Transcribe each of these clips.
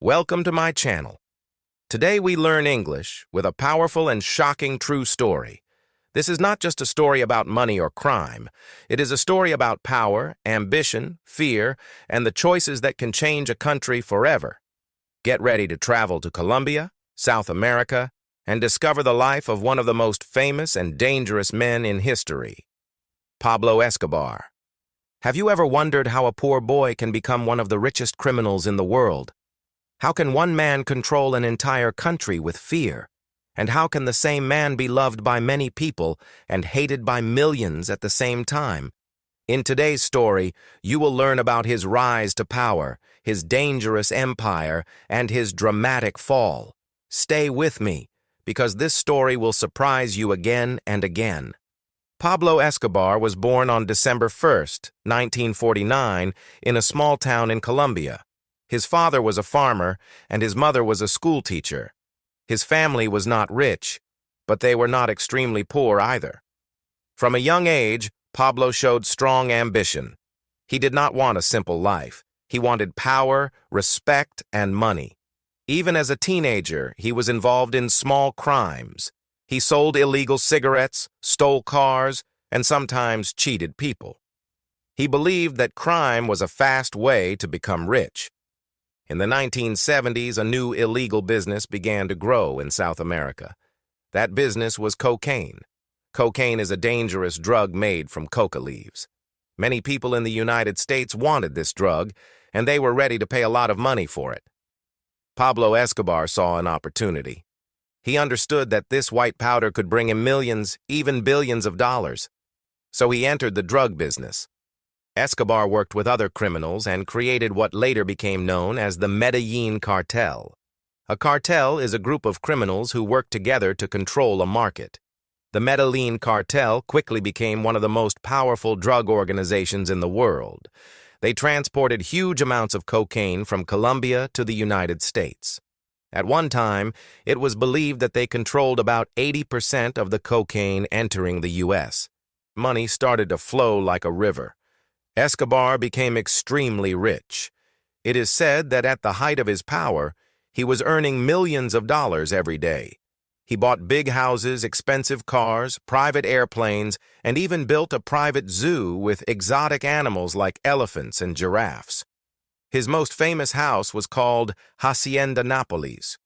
Welcome to my channel. Today we learn English with a powerful and shocking true story. This is not just a story about money or crime. It is a story about power, ambition, fear, and the choices that can change a country forever. Get ready to travel to Colombia, South America, and discover the life of one of the most famous and dangerous men in history, Pablo Escobar. Have you ever wondered how a poor boy can become one of the richest criminals in the world? How can one man control an entire country with fear? And how can the same man be loved by many people and hated by millions at the same time? In today's story, you will learn about his rise to power, his dangerous empire, and his dramatic fall. Stay with me, because this story will surprise you again and again. Pablo Escobar was born on December 1st, 1949, in a small town in Colombia. His father was a farmer, and his mother was a schoolteacher. His family was not rich, but they were not extremely poor either. From a young age, Pablo showed strong ambition. He did not want a simple life. He wanted power, respect, and money. Even as a teenager, he was involved in small crimes. He sold illegal cigarettes, stole cars, and sometimes cheated people. He believed that crime was a fast way to become rich. In the 1970s, a new illegal business began to grow in South America. That business was cocaine. Cocaine is a dangerous drug made from coca leaves. Many people in the United States wanted this drug, and they were ready to pay a lot of money for it. Pablo Escobar saw an opportunity. He understood that this white powder could bring him millions, even billions of dollars. So he entered the drug business. Escobar worked with other criminals and created what later became known as the Medellin cartel. A cartel is a group of criminals who work together to control a market. The Medellin cartel quickly became one of the most powerful drug organizations in the world. They transported huge amounts of cocaine from Colombia to the United States. At one time, it was believed that they controlled about 80% of the cocaine entering the U.S. Money started to flow like a river. Escobar became extremely rich. It is said that at the height of his power, he was earning millions of dollars every day. He bought big houses, expensive cars, private airplanes, and even built a private zoo with exotic animals like elephants and giraffes. His most famous house was called Hacienda Nápoles.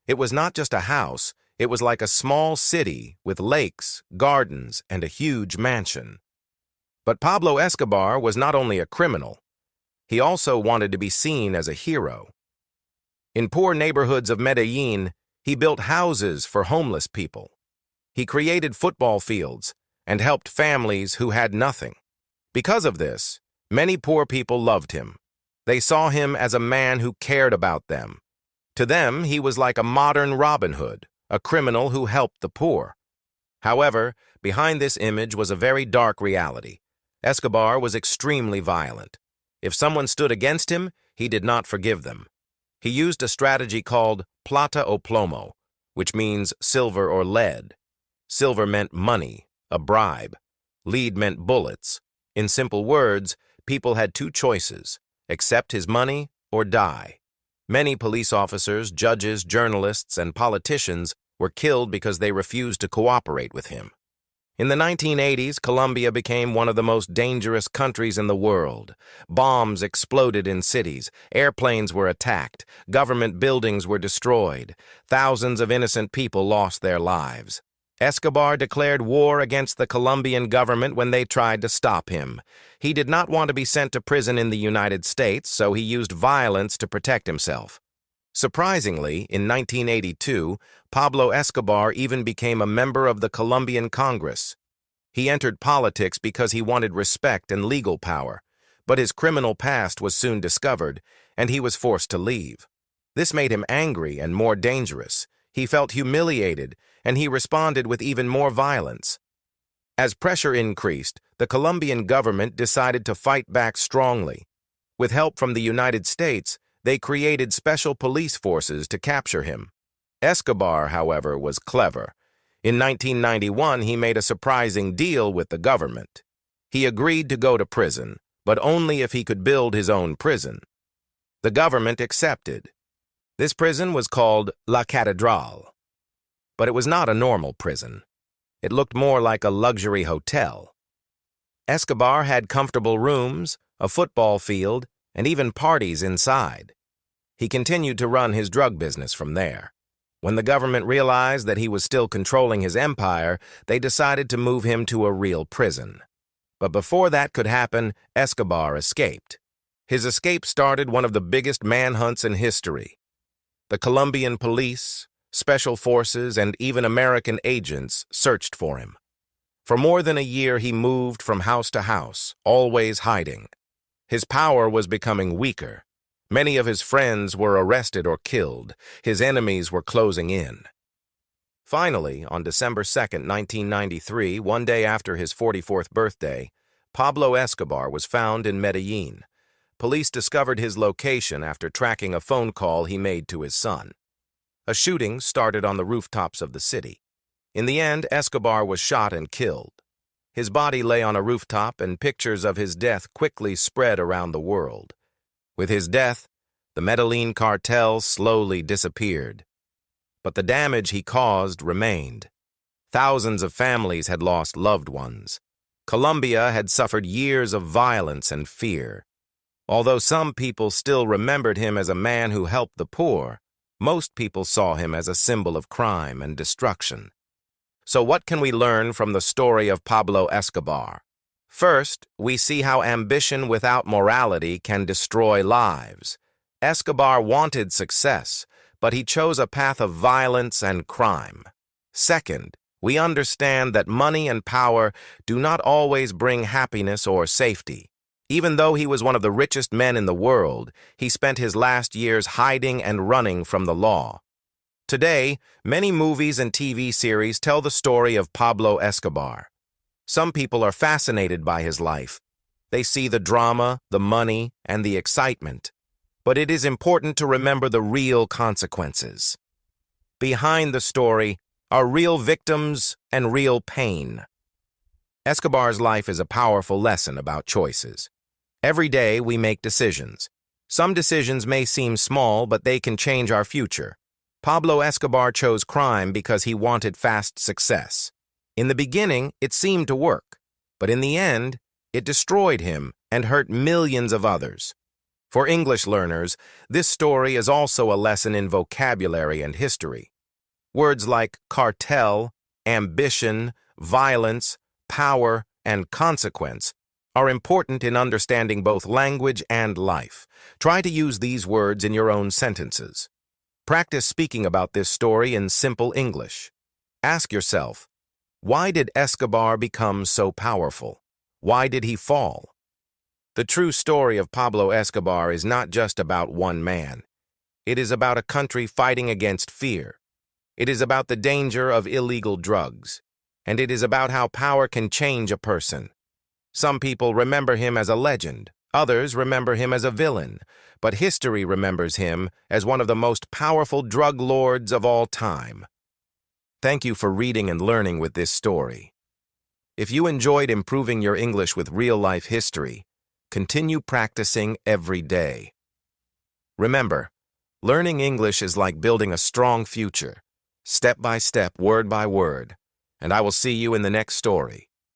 It was not just a house, it was like a small city with lakes, gardens, and a huge mansion. But Pablo Escobar was not only a criminal, he also wanted to be seen as a hero. In poor neighborhoods of Medellin, he built houses for homeless people. He created football fields and helped families who had nothing. Because of this, many poor people loved him. They saw him as a man who cared about them. To them, he was like a modern Robin Hood, a criminal who helped the poor. However, behind this image was a very dark reality. Escobar was extremely violent. If someone stood against him, he did not forgive them. He used a strategy called plata o plomo, which means silver or lead. Silver meant money, a bribe. Lead meant bullets. In simple words, people had two choices: accept his money or die. Many police officers, judges, journalists, and politicians were killed because they refused to cooperate with him. In the 1980s, Colombia became one of the most dangerous countries in the world. Bombs exploded in cities, airplanes were attacked, government buildings were destroyed, thousands of innocent people lost their lives. Escobar declared war against the Colombian government when they tried to stop him. He did not want to be sent to prison in the United States, so he used violence to protect himself. Surprisingly, in 1982, Pablo Escobar even became a member of the Colombian Congress. He entered politics because he wanted respect and legal power, but his criminal past was soon discovered, and he was forced to leave. This made him angry and more dangerous. He felt humiliated, and he responded with even more violence. As pressure increased, the Colombian government decided to fight back strongly. With help from the United States, they created special police forces to capture him. Escobar, however, was clever. In 1991, he made a surprising deal with the government. He agreed to go to prison, but only if he could build his own prison. The government accepted. This prison was called La Catedral, but it was not a normal prison. It looked more like a luxury hotel. Escobar had comfortable rooms, a football field, and even parties inside. He continued to run his drug business from there. When the government realized that he was still controlling his empire, they decided to move him to a real prison. But before that could happen, Escobar escaped. His escape started one of the biggest manhunts in history. The Colombian police, special forces, and even American agents searched for him. For more than a year, he moved from house to house, always hiding. His power was becoming weaker. Many of his friends were arrested or killed. His enemies were closing in. Finally, on December 2nd, 1993, one day after his 44th birthday, Pablo Escobar was found in Medellin. Police discovered his location after tracking a phone call he made to his son. A shooting started on the rooftops of the city. In the end, Escobar was shot and killed. His body lay on a rooftop, and pictures of his death quickly spread around the world. With his death, the Medellin cartel slowly disappeared. But the damage he caused remained. Thousands of families had lost loved ones. Colombia had suffered years of violence and fear. Although some people still remembered him as a man who helped the poor, most people saw him as a symbol of crime and destruction. So what can we learn from the story of Pablo Escobar? First, we see how ambition without morality can destroy lives. Escobar wanted success, but he chose a path of violence and crime. Second, we understand that money and power do not always bring happiness or safety. Even though he was one of the richest men in the world, he spent his last years hiding and running from the law. Today, many movies and TV series tell the story of Pablo Escobar. Some people are fascinated by his life. They see the drama, the money, and the excitement. But it is important to remember the real consequences. Behind the story are real victims and real pain. Escobar's life is a powerful lesson about choices. Every day we make decisions. Some decisions may seem small, but they can change our future. Pablo Escobar chose crime because he wanted fast success. In the beginning, it seemed to work, but in the end, it destroyed him and hurt millions of others. For English learners, this story is also a lesson in vocabulary and history. Words like cartel, ambition, violence, power, and consequence are important in understanding both language and life. Try to use these words in your own sentences. Practice speaking about this story in simple English. Ask yourself, why did Escobar become so powerful? Why did he fall? The true story of Pablo Escobar is not just about one man. It is about a country fighting against fear. It is about the danger of illegal drugs. And it is about how power can change a person. Some people remember him as a legend. Others remember him as a villain. But history remembers him as one of the most powerful drug lords of all time. Thank you for reading and learning with this story. If you enjoyed improving your English with real-life history, continue practicing every day. Remember, learning English is like building a strong future, step by step, word by word. And I will see you in the next story.